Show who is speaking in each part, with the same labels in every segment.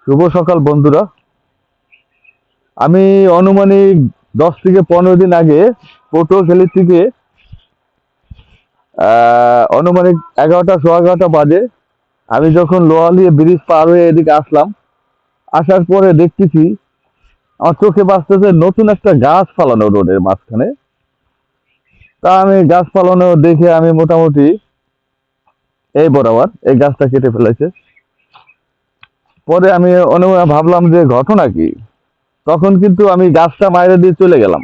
Speaker 1: শুভ সকাল বন্ধুরা। আমি আনুমানিক 10 থেকে 15 দিন আগে পটুয়াখালী থেকে আনুমানিক 11টা 11:15 বাজে আমি যখন লোহালিয়া ব্রিজ পার হয়ে এদিকে আসলাম, আসার পরে দেখতেছি আমার চোখে বাজতেছে নতুন একটা গাছ ফালানো রোডের মাঝখানে। তা আমি গাছ ফালানো দেখে আমি মোটামুটি এই বরাবর এই গাছটা কেটে ফেলেছে। পরে আমি ভাবলাম যে ঘটনা কি। তখন কিন্তু আমি গাছটা বাইরে দিয়ে চলে গেলাম।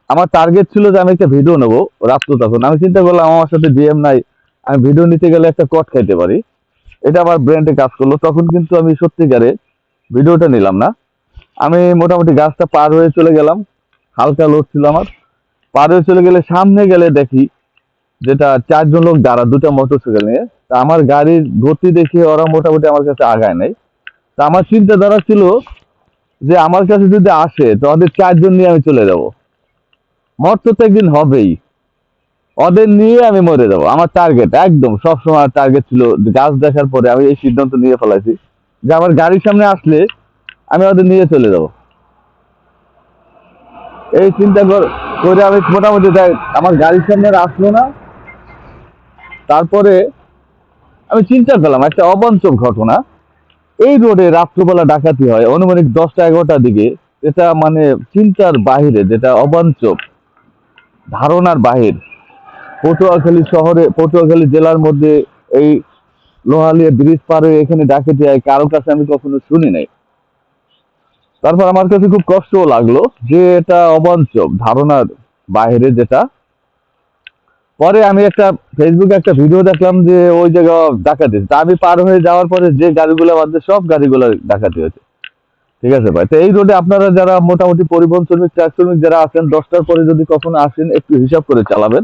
Speaker 1: আমার টার্গেট ছিল যে আমি একটা ভিডিও নেবো রাত্র। তখন আমি চিন্তা করলাম আমার সাথে ডিএম নাই, আমি ভিডিও নিতে গেলে একটা কট খাইতে পারি। এটা আমার ব্রেন্ডে কাজ করলো। তখন কিন্তু আমি সত্যিকারে ভিডিওটা নিলাম না। আমি মোটামুটি গাছটা পার হয়ে চলে গেলাম। হালকা লোড ছিল আমার। পার হয়ে চলে গেলে সামনে গেলে দেখি যেটা 4 জন লোক দাঁড়া, 2টা মোটরসাইকেল নিয়ে। তা আমার গাড়ির গতি দেখে ওরা মোটামুটি আমার কাছে আগায় নাই। তা আমার চিন্তাধারা ছিল যে আমার কাছে যদি আসে তো ওদের 4 জন নিয়ে আমি চলে যাব। মরতে তো একদিন হবেই, ওদের নিয়ে আমি মরে যাবো। আমার টার্গেট একদম সবসময় টার্গেট ছিল যে গাছ দেখার পরে আমি এই সিদ্ধান্ত নিয়ে ফেলাইছি যে আমার গাড়ির সামনে আসলে আমি ওদের নিয়ে চলে যাব। এই চিন্তা করে আমি মোটামুটি আমার গাড়ির সামনে আর আসলো না। তারপরে আমি চিন্তা করলাম একটা অবাঞ্ছব ঘটনা। এই রোডে রাত্রবেলা ডাকাতি হয় আনুমানিক 10টা 11টার দিকে। এটা মানে চিন্তার বাহিরে, যেটা অবাঞ্ছব, ধারণার বাহির। পটুয়াখালী শহরে, পটুয়াখালী জেলার মধ্যে এই লোহালিয়া ব্রিজ পার হয়ে এখানে ডাকাতি হয়, কারো কাছে আমি কখনো শুনি নাই। তারপর আমার কাছে খুব কষ্টও লাগলো যে এটা অবাঞ্ছব, ধারণার বাইরে যেটা। পরে আমি একটা ফেসবুকে একটা ভিডিও দেখলাম যে ওই জায়গা ডাকাতি। তা আমি পার হয়ে যাওয়ার পরে যে গাড়িগুলো বাদে সব গাড়িগুলো ডাকাতি হয়েছে। ঠিক আছে ভাই, তো এই রোডে আপনারা যারা মোটামুটি পরিবহন শ্রমিক, ট্রাক শ্রমিক যারা আছেন, 10টার পরে যদি কখনো আসেন একটু হিসাব করে চালাবেন।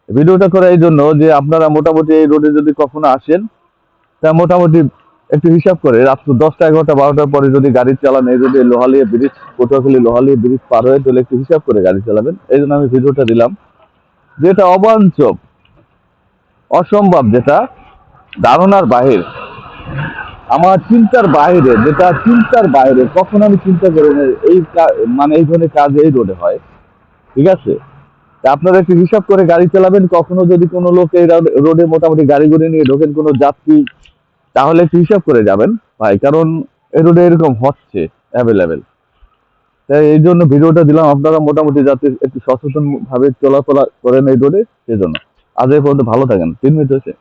Speaker 1: ভিডিওটা করা এই জন্য যে আপনারা মোটামুটি এই রোডে যদি কখনো আসেন তা মোটামুটি একটু হিসাব করে রাত্র 10টা 11টা 12টার পরে যদি গাড়ি চালান, এই যদি লোহালিয়া ব্রিজ, পটুয়াখালী লোহালিয়া ব্রিজ পার হয়ে, তাহলে একটু হিসাব করে গাড়ি চালাবেন। এই জন্য আমি ভিডিওটা দিলাম। যেটা অবাঞ্ছব, অসম্ভব, যেটা ধারণার বাহির, আমার চিন্তার বাইরে, যেটা চিন্তার বাইরে কখনো আমি চিন্তা করি না এই মানে এই ধরনের কাজ এই রোডে হয়। ঠিক আছে, তা আপনারা একটু হিসাব করে গাড়ি চালাবেন। কখনো যদি কোনো লোক এই রোডে মোটামুটি গাড়ি গুড়ি নিয়ে ঢোকেন, কোনো যাত্রী, তাহলে একটু হিসাব করে যাবেন ভাই, কারণ এই রোডে এরকম হচ্ছে অ্যাভেলেবেল। তাই এই জন্য ভিডিওটা দিলাম, আপনারা মোটামুটি যাতে একটু সচেতন ভাবে চলাফেরা করেন এই রোডে, সেজন্য। আজ এই পর্যন্ত, ভালো থাকেন। 3 মিনিট হয়েছে।